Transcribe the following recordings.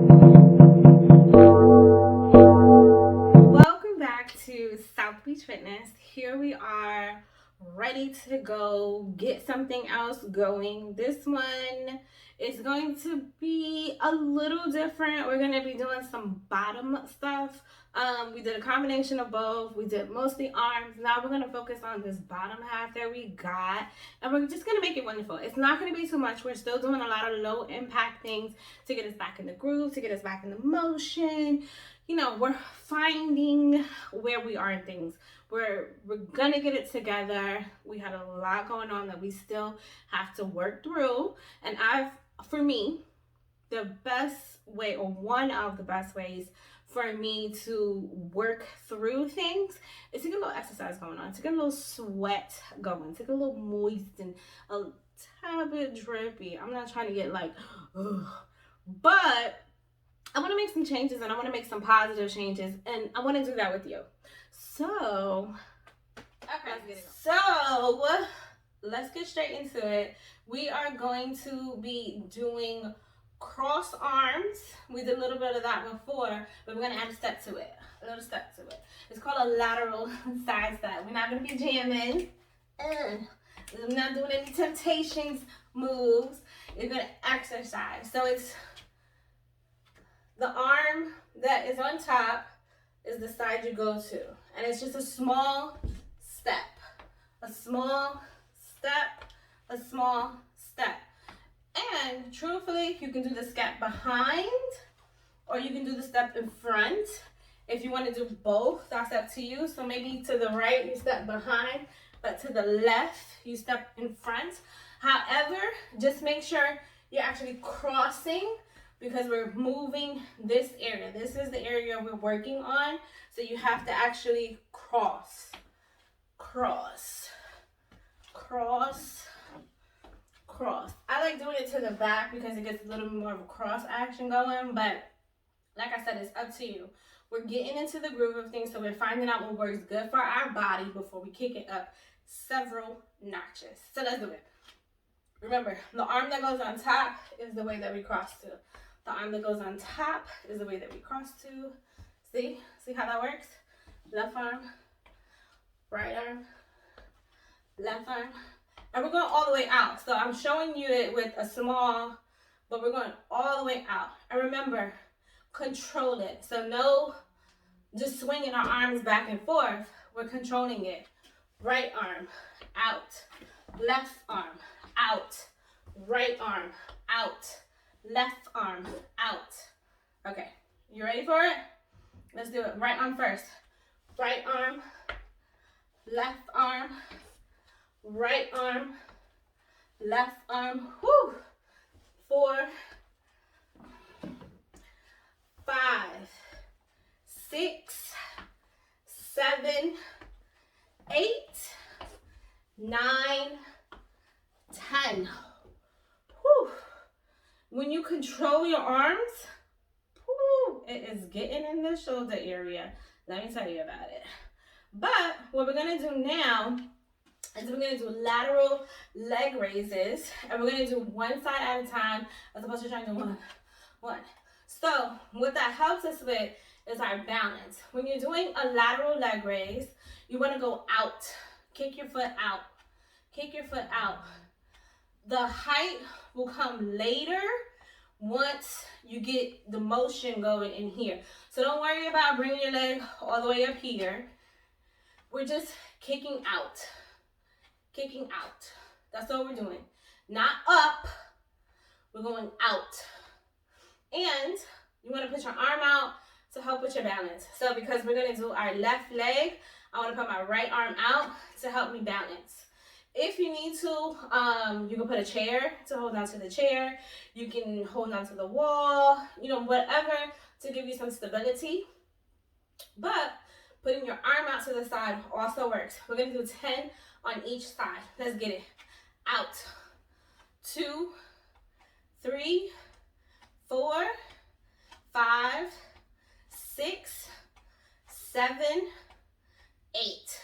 Welcome back to South Beach Fitness. Here we are, ready to go get something else going. This one is going to be a little different. We're going to be doing some bottom stuff. We did a combination of both. We did mostly arms. Now we're going to focus on this bottom half that we got, and we're just going to make it wonderful. It's not going to be too much. We're still doing a lot of low impact things to get us back in the groove, to get us back in the motion. You know, we're finding where we are in things. We're gonna get it together. We had a lot going on that we still have to work through. And for me, the best way, or one of the best ways for me to work through things is to get a little exercise going on, to get a little sweat going, to get a little moist and a tad bit drippy. I'm not trying to get like, ugh. But I want to make some changes, and I want to make some positive changes, and I want to do that with you. So, okay, so let's get straight into it. We are going to be doing cross arms. We did a little bit of that before, but we're going to add a little step to it. It's called a lateral side step. We're not going to be jamming. I'm not doing any temptations moves. You're going to exercise. So it's the arm that is on top is the side you go to. And it's just a small step. A small step. A small step. And truthfully, you can do the step behind, or you can do the step in front. If you want to do both, that's up to you. So maybe to the right, you step behind, but to the left, you step in front. However, just make sure you're actually crossing, because we're moving this area. This is the area we're working on. So you have to actually cross, cross, cross, cross. I like doing it to the back because it gets a little more of a cross action going, but like I said, it's up to you. We're getting into the groove of things, so we're finding out what works good for our body before we kick it up several notches. So let's do it. Remember, the arm that goes on top is the way that we cross to. The arm that goes on top is the way that we cross to. See how that works? Left arm, right arm, left arm. And we're going all the way out. So I'm showing you it with a small, but we're going all the way out. And remember, control it. So no just swinging our arms back and forth. We're controlling it. Right arm, out. Left arm, out. Right arm, out. Left arm, out. Okay, you ready for it? Let's do it. Right arm first. Right arm, left arm, right arm, left arm. Whoo! 4, 5, 6, 7, 8, 9, 10. Whew. When you control your arms, whew, it is getting in the shoulder area. Let me tell you about it. But what we're going to do now is we're going to do lateral leg raises. And we're going to do one side at a time as opposed to trying to do one. So what that helps us with is our balance. When you're doing a lateral leg raise, you want to go out. Kick your foot out. Kick your foot out. The height will come later once you get the motion going in here. So don't worry about bringing your leg all the way up here. We're just kicking out. Kicking out. That's all we're doing. Not up. We're going out. And you want to put your arm out to help with your balance. So because we're going to do our left leg, I want to put my right arm out to help me balance. If you need to, you can put a chair to hold on to the chair. You can hold on to the wall, whatever to give you some stability. But putting your arm out to the side also works. We're going to do 10 on each side. Let's get it. Out. 2, 3, 4, 5, 6, 7, 8.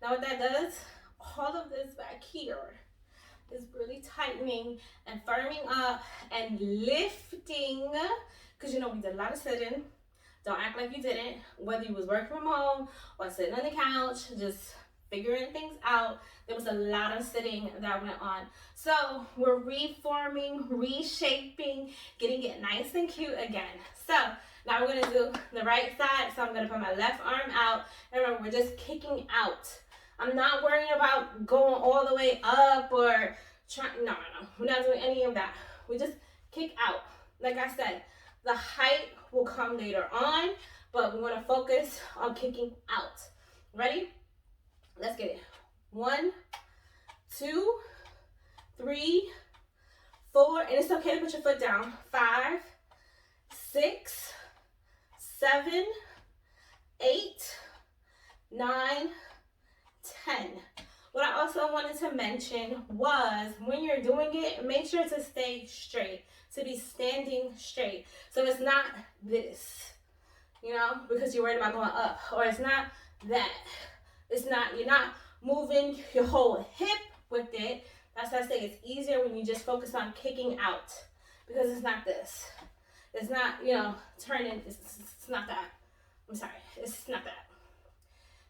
Now what that does, all of this back here is really tightening and firming up and lifting, because you know we did a lot of sitting. Don't act like you didn't. Whether you was working from home or sitting on the couch, just figuring things out. There was a lot of sitting that went on. So we're reforming, reshaping, getting it nice and cute again. So now we're gonna do the right side. So I'm gonna put my left arm out. And remember, we're just kicking out. I'm not worrying about going all the way up or trying, no. We're not doing any of that. We just kick out. Like I said, the height will come later on, but we want to focus on kicking out. Ready? Let's get it. 1, 2, 3, 4, and it's okay to put your foot down. 5, 6, 7, 8, 9, 10. What I also wanted to mention was when you're doing it, make sure to stay straight, to be standing straight. So it's not this, you know, because you're worried about going up, or it's not that. It's not, you're not moving your whole hip with it. That's why I say it's easier when you just focus on kicking out, because it's not this. It's not, you know, turning, it's not that. I'm sorry, it's not that.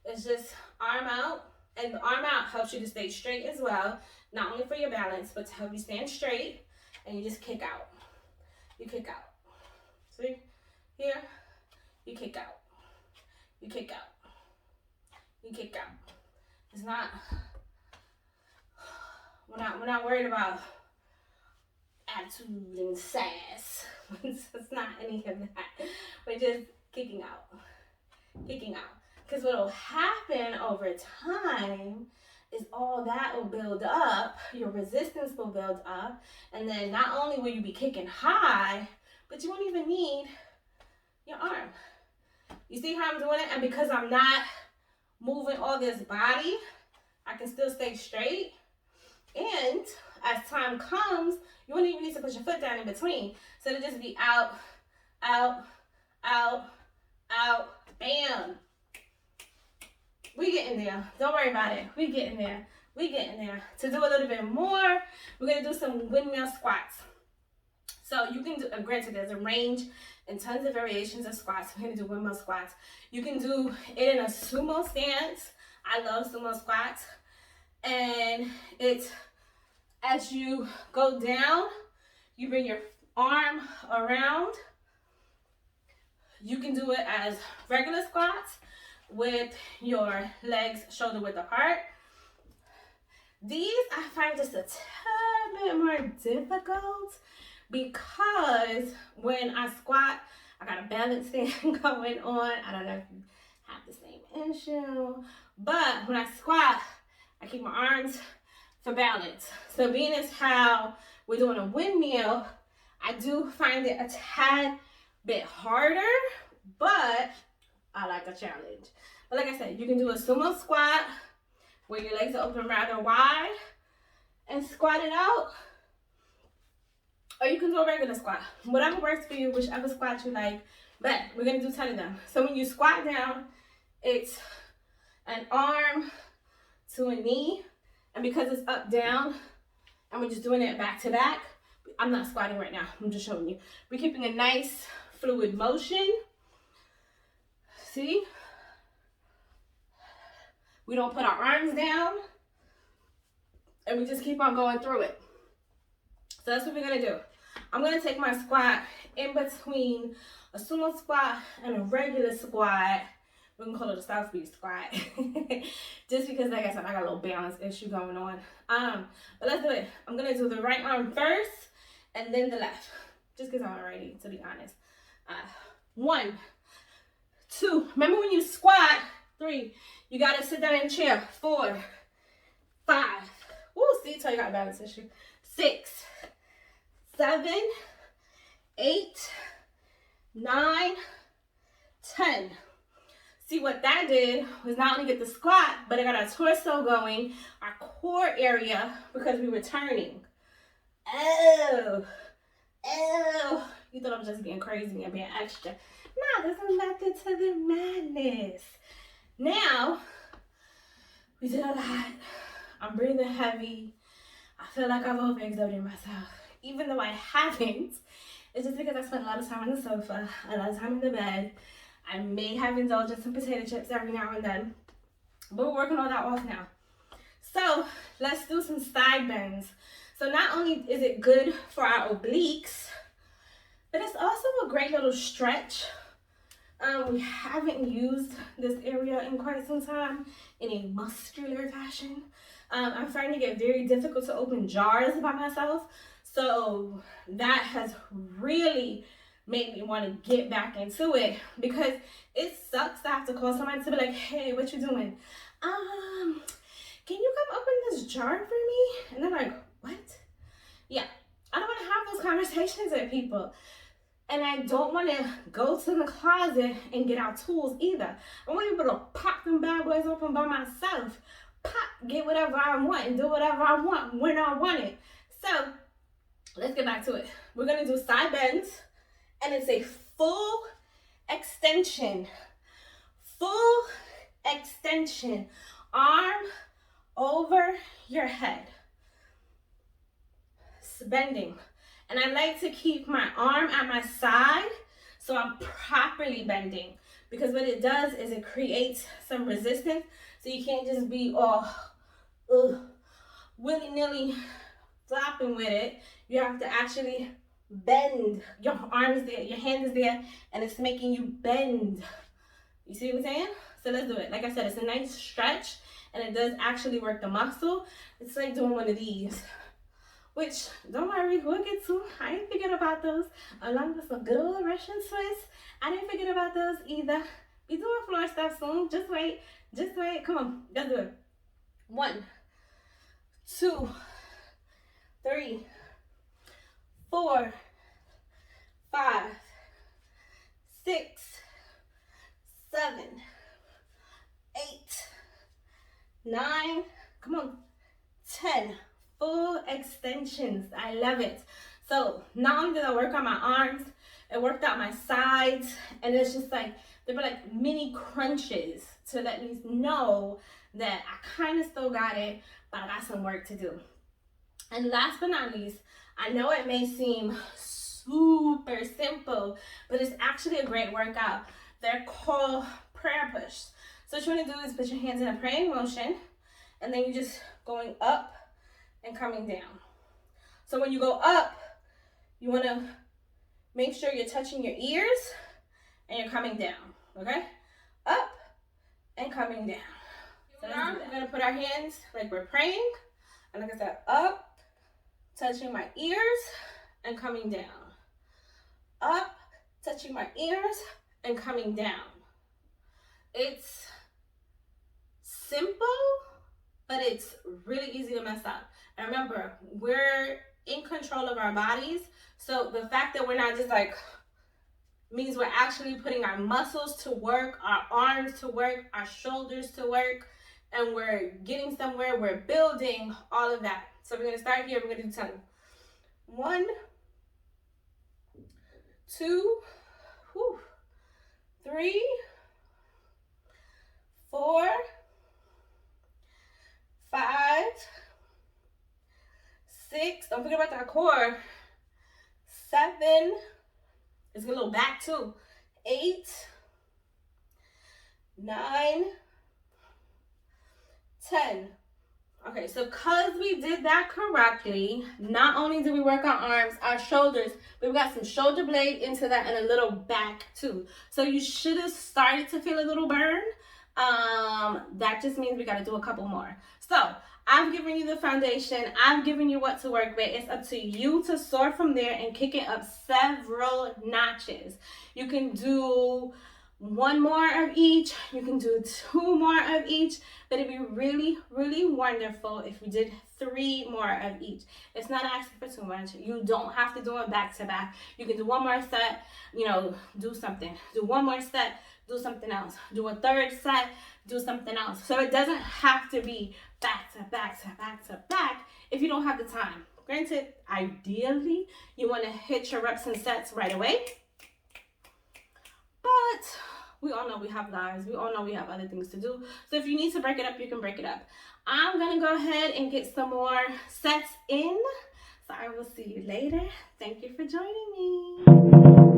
It's just arm out, and the arm out helps you to stay straight as well, not only for your balance, but to help you stand straight, and you just kick out. You kick out. See? Here, you kick out. You kick out. You kick out. It's not, we're not worried about attitude and sass. It's not any of that. We're just kicking out. Kicking out. Because what will happen over time is all that will build up, your resistance will build up, and then not only will you be kicking high, but you won't even need your arm. You see how I'm doing it? And because I'm not moving all this body, I can still stay straight. And as time comes, you won't even need to put your foot down in between. So it'll just be out, out, out, out, bam. We getting there. Don't worry about it. We getting there. We getting there. To do a little bit more, we're going to do some windmill squats. So you can do, granted, there's a range and tons of variations of squats. We're going to do windmill squats. You can do it in a sumo stance. I love sumo squats. And it's as you go down, you bring your arm around. You can do it as regular squats with your legs shoulder width apart. These I find just a tad bit more difficult because when I squat, I got a balance thing going on. I don't know if you have the same issue, but when I squat, I keep my arms for balance. So being as how we're doing a windmill, I do find it a tad bit harder, but I like a challenge. But like I said, you can do a sumo squat where your legs are open rather wide and squat it out. Or you can do a regular squat. Whatever works for you, whichever squat you like. But we're going to do 10 of them. So when you squat down, it's an arm to a knee. And because it's up, down, and we're just doing it back to back, I'm not squatting right now. I'm just showing you. We're keeping a nice fluid motion. See? We don't put our arms down. And we just keep on going through it. So that's what we're going to do. I'm going to take my squat in between a sumo squat and a regular squat. We can call it a South Beach squat. Just because, like I said, I got a little balance issue going on. But let's do it. I'm going to do the right arm first and then the left. Just because I'm not ready, to be honest. 1, 2. Remember when you squat, 3. You got to sit down in a chair. 4, 5. Woo, see, tell you got a balance issue. 6, 7, 8, 9, 10. See, what that did was not only get the squat, but it got our torso going, our core area, because we were turning. Oh, you thought I was just being crazy and being extra. No, there's a method to the madness. Now, we did a lot. I'm breathing heavy. I feel like I've overexerted myself, even though I haven't. It's just because I spent a lot of time on the sofa, a lot of time in the bed. I may have indulged in some potato chips every now and then, but we're working all that off now. So let's do some side bends. So not only is it good for our obliques, but it's also a great little stretch. We haven't used this area in quite some time in a muscular fashion. I'm finding it very difficult to open jars by myself. So that has really made me want to get back into it, because it sucks to have to call someone to be like, hey, what you doing? Can you come open this jar for me? And they're like, what? Yeah, I don't want to have those conversations with people. And I don't want to go to the closet and get our tools either. I want to be able to pop them bad boys open by myself. Pop, get whatever I want and do whatever I want when I want it. So let's get back to it. We're going to do side bends, and it's a full extension. Full extension. Arm over your head. Bending. And I like to keep my arm at my side so I'm properly bending, because what it does is it creates some resistance, so you can't just be all willy-nilly flopping with it. You have to actually bend. Your arm is there, your hand is there, and it's making you bend. You see what I'm saying? So let's do it. Like I said, it's a nice stretch, and it does actually work the muscle. It's like doing one of these. Which, don't worry, we'll get to. I ain't forget about those. Along with some good old Russian twists. I didn't forget about those either. Be doing floor stuff soon. Just wait. Just wait. Come on. Let's do it. 1, 2, 3, 4, 5, 6, 7, 8, 9. Come on. 10. Full extensions. I love it. So not only did I work on my arms, it worked out my sides, and it's just like, they were like mini crunches to let me know that I kind of still got it, but I got some work to do. And last but not least, I know it may seem super simple, but it's actually a great workout. They're called prayer push. So what you want to do is put your hands in a praying motion, and then you're just going up and coming down. So when you go up, you want to make sure you're touching your ears and you're coming down, okay? Up and coming down. So now we're going to put our hands like we're praying. And like I said, up, touching my ears and coming down. Up, touching my ears and coming down. It's simple, but it's really easy to mess up. And remember, we're in control of our bodies. So the fact that we're not just like, means we're actually putting our muscles to work, our arms to work, our shoulders to work, and we're getting somewhere, we're building all of that. So we're gonna start here, we're gonna do 10. 1, 2, 3, 4, 5, 6, don't forget about that core. 7, let's get a little back too. 8, 9, 10. Okay, so because we did that correctly, not only did we work our arms, our shoulders, but we got some shoulder blade into that and a little back too. So you should have started to feel a little burn. That just means we got to do a couple more. So I've given you the foundation. I've given you what to work with. It's up to you to soar from there and kick it up several notches. You can do 1 more of each. You can do 2 more of each. But it'd be really, really wonderful if you did 3 more of each. It's not asking for too much. You don't have to do it back to back. You can do 1 more set, do something. Do 1 more set, do something else. Do a 3rd set, do something else. So it doesn't have to be back to back to back to back if you don't have the time. Granted, ideally, you want to hit your reps and sets right away. But we all know we have lives. We all know we have other things to do. So if you need to break it up, you can break it up. I'm going to go ahead and get some more sets in. So I will see you later. Thank you for joining me.